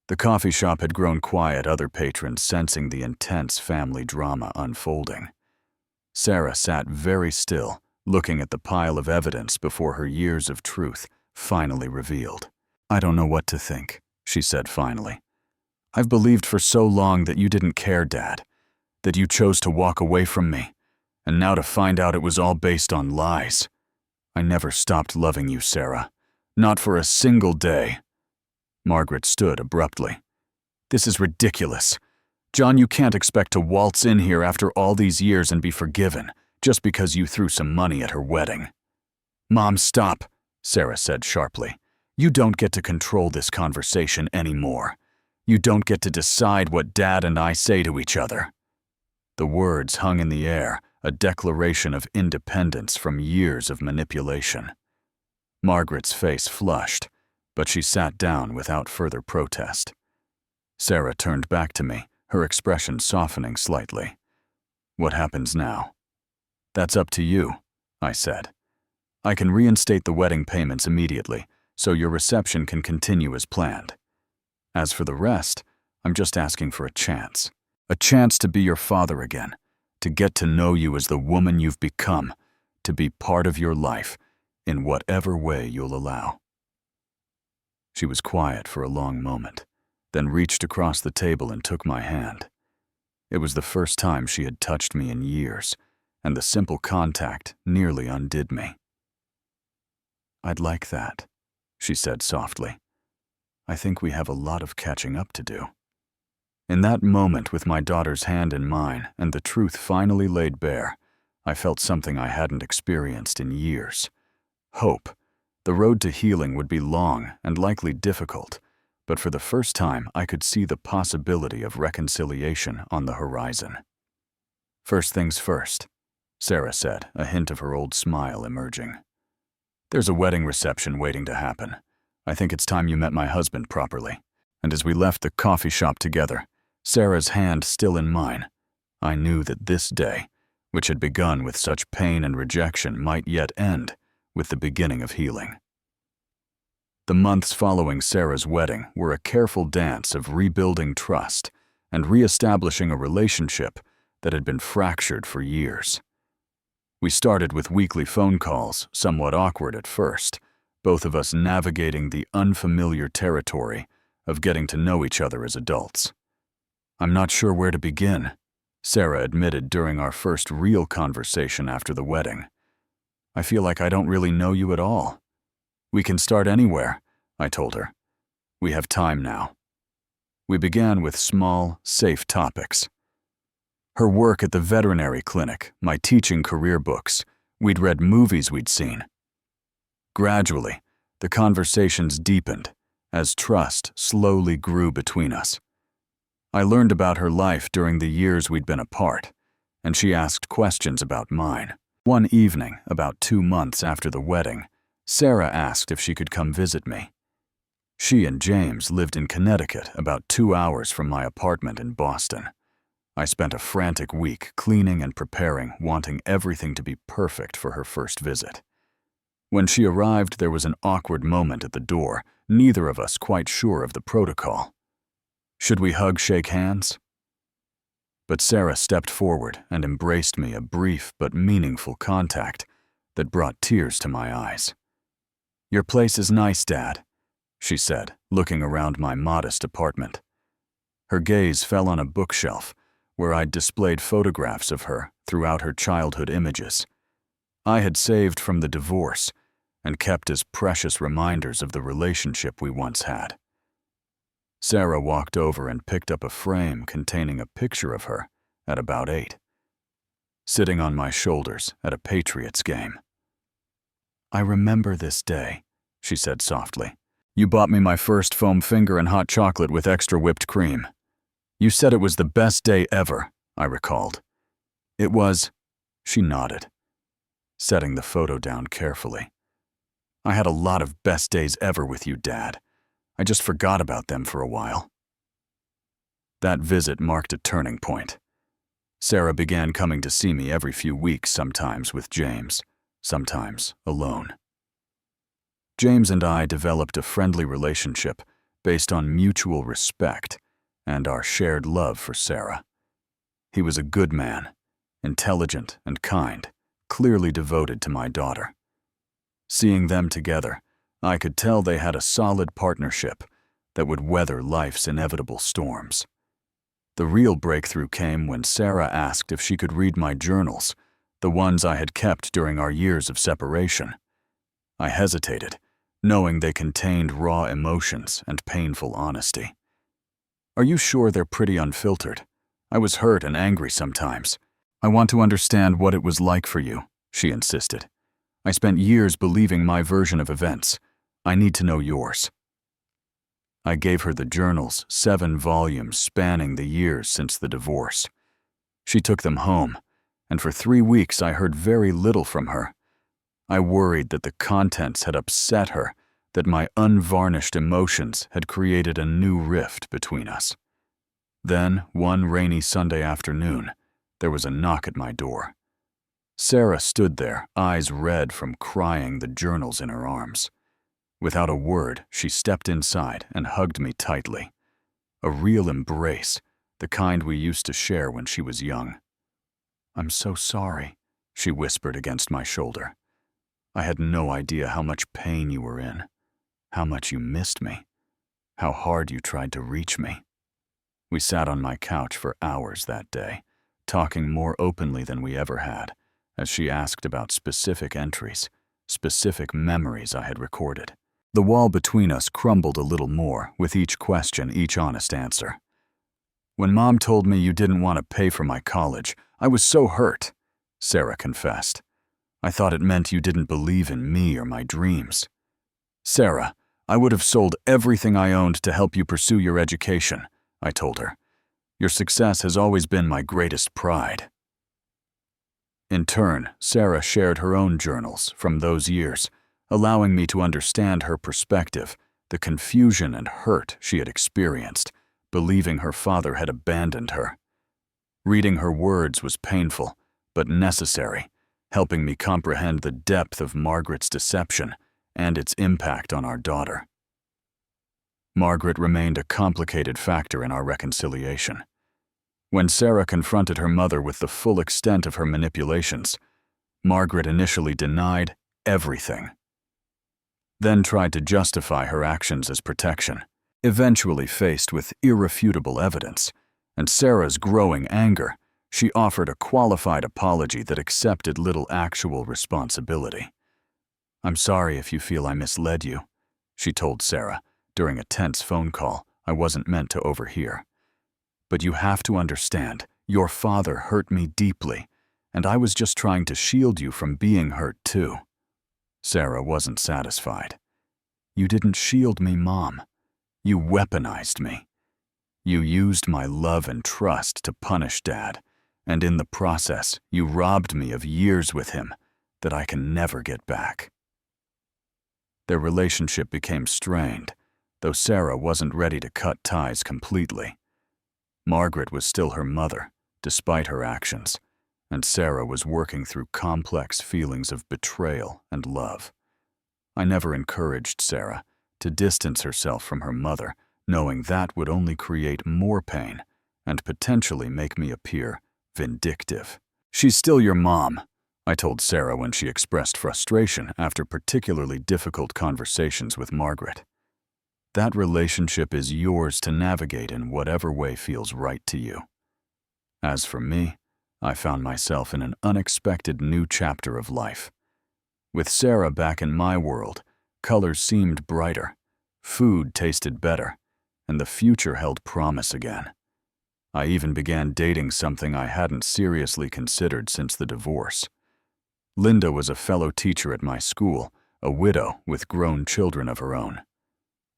The coffee shop had grown quiet, other patrons sensing the intense family drama unfolding. Sarah sat very still, looking at the pile of evidence before her years of truth finally revealed. "I don't know what to think," she said finally. "I've believed for so long that you didn't care, Dad, that you chose to walk away from me, and now to find out it was all based on lies. I never stopped loving you, Sarah. Not for a single day." Margaret stood abruptly. "This is ridiculous. John, you can't expect to waltz in here after all these years and be forgiven just because you threw some money at her wedding." "Mom, stop," Sarah said sharply. "You don't get to control this conversation anymore. You don't get to decide what Dad and I say to each other." The words hung in the air, a declaration of independence from years of manipulation. Margaret's face flushed, but she sat down without further protest. Sarah turned back to me, her expression softening slightly. "What happens now?" "That's up to you," I said. "I can reinstate the wedding payments immediately, so your reception can continue as planned. As for the rest, I'm just asking for a chance to be your father again, to get to know you as the woman you've become, to be part of your life, in whatever way you'll allow." She was quiet for a long moment, then reached across the table and took my hand. It was the first time she had touched me in years, and the simple contact nearly undid me. "I'd like that," she said softly. "I think we have a lot of catching up to do." In that moment, with my daughter's hand in mine and the truth finally laid bare, I felt something I hadn't experienced in years. Hope. The road to healing would be long and likely difficult, but for the first time I could see the possibility of reconciliation on the horizon. "First things first," Sarah said, a hint of her old smile emerging. "There's a wedding reception waiting to happen. I think it's time you met my husband properly." And as we left the coffee shop together, Sarah's hand still in mine, I knew that this day, which had begun with such pain and rejection, might yet end with the beginning of healing. The months following Sarah's wedding were a careful dance of rebuilding trust and reestablishing a relationship that had been fractured for years. We started with weekly phone calls, somewhat awkward at first, both of us navigating the unfamiliar territory of getting to know each other as adults. "I'm not sure where to begin," Sarah admitted during our first real conversation after the wedding. "I feel like I don't really know you at all." "We can start anywhere," I told her. "We have time now." We began with small, safe topics. Her work at the veterinary clinic, my teaching career books, we'd read movies we'd seen. Gradually, the conversations deepened as trust slowly grew between us. I learned about her life during the years we'd been apart, and she asked questions about mine. One evening, about 2 months after the wedding, Sarah asked if she could come visit me. She and James lived in Connecticut, about 2 hours from my apartment in Boston. I spent a frantic week cleaning and preparing, wanting everything to be perfect for her first visit. When she arrived, there was an awkward moment at the door, neither of us quite sure of the protocol. Should we hug, shake hands? But Sarah stepped forward and embraced me, a brief but meaningful contact that brought tears to my eyes. "Your place is nice, Dad," she said, looking around my modest apartment. Her gaze fell on a bookshelf where I'd displayed photographs of her throughout her childhood images. I had saved from the divorce and kept as precious reminders of the relationship we once had. Sarah walked over and picked up a frame containing a picture of her at about 8, sitting on my shoulders at a Patriots game. "I remember this day," she said softly. You bought me my first foam finger and hot chocolate with extra whipped cream. You said it was the best day ever, I recalled. It was, she nodded, setting the photo down carefully. I had a lot of best days ever with you, Dad. I just forgot about them for a while. That visit marked a turning point. Sarah began coming to see me every few weeks, sometimes with James, sometimes alone. James and I developed a friendly relationship based on mutual respect and our shared love for Sarah. He was a good man, intelligent and kind, clearly devoted to my daughter. Seeing them together, I could tell they had a solid partnership that would weather life's inevitable storms. The real breakthrough came when Sarah asked if she could read my journals, the ones I had kept during our years of separation. I hesitated, knowing they contained raw emotions and painful honesty. Are you sure they're pretty unfiltered? I was hurt and angry sometimes. I want to understand what it was like for you, she insisted. I spent years believing my version of events. I need to know yours. I gave her the journals, 7 volumes spanning the years since the divorce. She took them home, and for 3 weeks I heard very little from her. I worried that the contents had upset her, that my unvarnished emotions had created a new rift between us. Then, one rainy Sunday afternoon, there was a knock at my door. Sarah stood there, eyes red from crying, the journals in her arms. Without a word, she stepped inside and hugged me tightly. A real embrace, the kind we used to share when she was young. I'm so sorry, she whispered against my shoulder. I had no idea how much pain you were in, how much you missed me, how hard you tried to reach me. We sat on my couch for hours that day, talking more openly than we ever had, as she asked about specific entries, specific memories I had recorded. The wall between us crumbled a little more with each question, each honest answer. When Mom told me you didn't want to pay for my college, I was so hurt, Sarah confessed. I thought it meant you didn't believe in me or my dreams. Sarah, I would have sold everything I owned to help you pursue your education, I told her. Your success has always been my greatest pride. In turn, Sarah shared her own journals from those years, allowing me to understand her perspective, the confusion and hurt she had experienced, believing her father had abandoned her. Reading her words was painful, but necessary, helping me comprehend the depth of Margaret's deception and its impact on our daughter. Margaret remained a complicated factor in our reconciliation. When Sarah confronted her mother with the full extent of her manipulations, Margaret initially denied everything, then tried to justify her actions as protection, eventually faced with irrefutable evidence, and Sarah's growing anger, she offered a qualified apology that accepted little actual responsibility. I'm sorry if you feel I misled you, she told Sarah during a tense phone call I wasn't meant to overhear. But you have to understand, your father hurt me deeply, and I was just trying to shield you from being hurt too. Sarah wasn't satisfied. You didn't shield me, Mom. You weaponized me. You used my love and trust to punish Dad, and in the process, you robbed me of years with him that I can never get back. Their relationship became strained, though Sarah wasn't ready to cut ties completely. Margaret was still her mother, despite her actions, and Sarah was working through complex feelings of betrayal and love. I never encouraged Sarah to distance herself from her mother, knowing that would only create more pain and potentially make me appear vindictive. She's still your mom, I told Sarah when she expressed frustration after particularly difficult conversations with Margaret. That relationship is yours to navigate in whatever way feels right to you. As for me, I found myself in an unexpected new chapter of life. With Sarah back in my world, colors seemed brighter, food tasted better, and the future held promise again. I even began dating something I hadn't seriously considered since the divorce. Linda was a fellow teacher at my school, a widow with grown children of her own.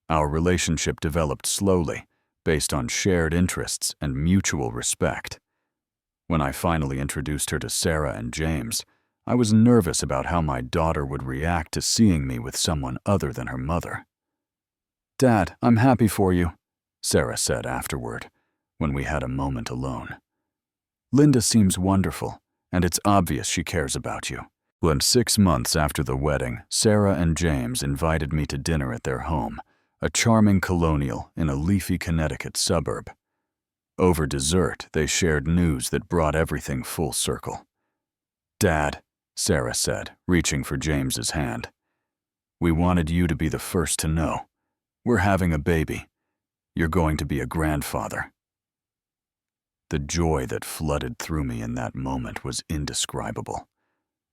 Our relationship developed slowly, based on shared interests and mutual respect. When I finally introduced her to Sarah and James, I was nervous about how my daughter would react to seeing me with someone other than her mother. "Dad, I'm happy for you," Sarah said afterward, when we had a moment alone. "Linda seems wonderful, and it's obvious she cares about you." And 6 months after the wedding, Sarah and James invited me to dinner at their home, a charming colonial in a leafy Connecticut suburb. Over dessert, they shared news that brought everything full circle. "Dad," Sarah said, reaching for James's hand, "we wanted you to be the first to know. We're having a baby. You're going to be a grandfather." The joy that flooded through me in that moment was indescribable.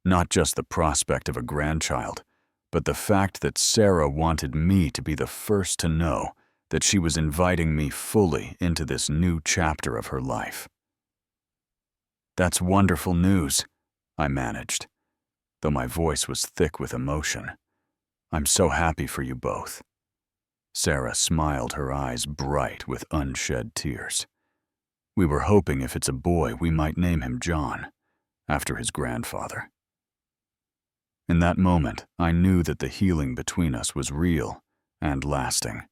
Not just the prospect of a grandchild, but the fact that Sarah wanted me to be the first to know that she was inviting me fully into this new chapter of her life. "That's wonderful news," I managed, though my voice was thick with emotion. "I'm so happy for you both." Sarah smiled, her eyes bright with unshed tears. "We were hoping if it's a boy, we might name him John, after his grandfather." In that moment, I knew that the healing between us was real and lasting.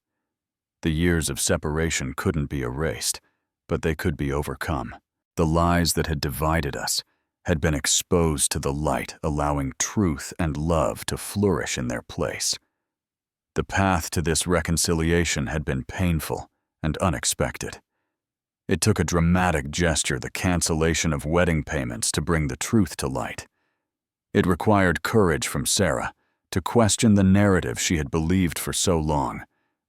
The years of separation couldn't be erased, but they could be overcome. The lies that had divided us had been exposed to the light, allowing truth and love to flourish in their place. The path to this reconciliation had been painful and unexpected. It took a dramatic gesture, the cancellation of wedding payments, to bring the truth to light. It required courage from Sarah to question the narrative she had believed for so long,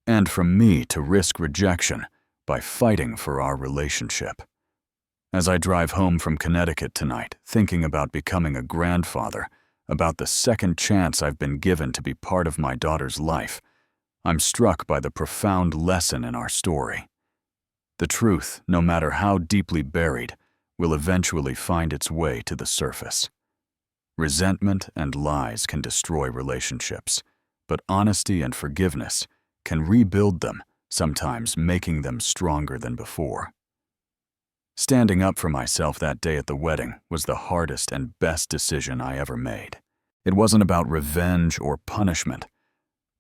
and from me to risk rejection by fighting for our relationship. As I drive home from Connecticut tonight, thinking about becoming a grandfather, about the second chance I've been given to be part of my daughter's life, I'm struck by the profound lesson in our story. The truth, no matter how deeply buried, will eventually find its way to the surface. Resentment and lies can destroy relationships, but honesty and forgiveness can rebuild them, sometimes making them stronger than before. Standing up for myself that day at the wedding was the hardest and best decision I ever made. It wasn't about revenge or punishment,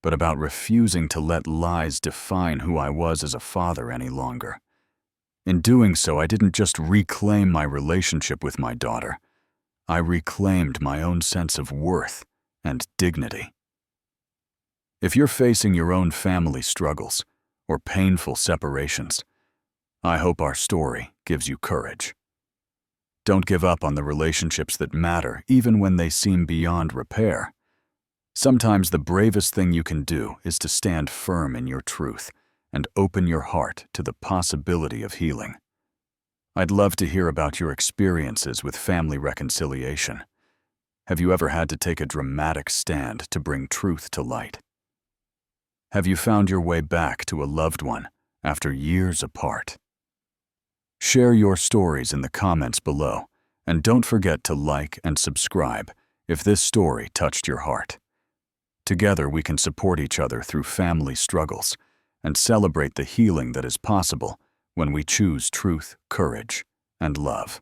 but about refusing to let lies define who I was as a father any longer. In doing so, I didn't just reclaim my relationship with my daughter, I reclaimed my own sense of worth and dignity. If you're facing your own family struggles or painful separations, I hope our story gives you courage. Don't give up on the relationships that matter, even when they seem beyond repair. Sometimes the bravest thing you can do is to stand firm in your truth and open your heart to the possibility of healing. I'd love to hear about your experiences with family reconciliation. Have you ever had to take a dramatic stand to bring truth to light? Have you found your way back to a loved one after years apart? Share your stories in the comments below, and don't forget to like and subscribe if this story touched your heart. Together we can support each other through family struggles and celebrate the healing that is possible when we choose truth, courage, and love.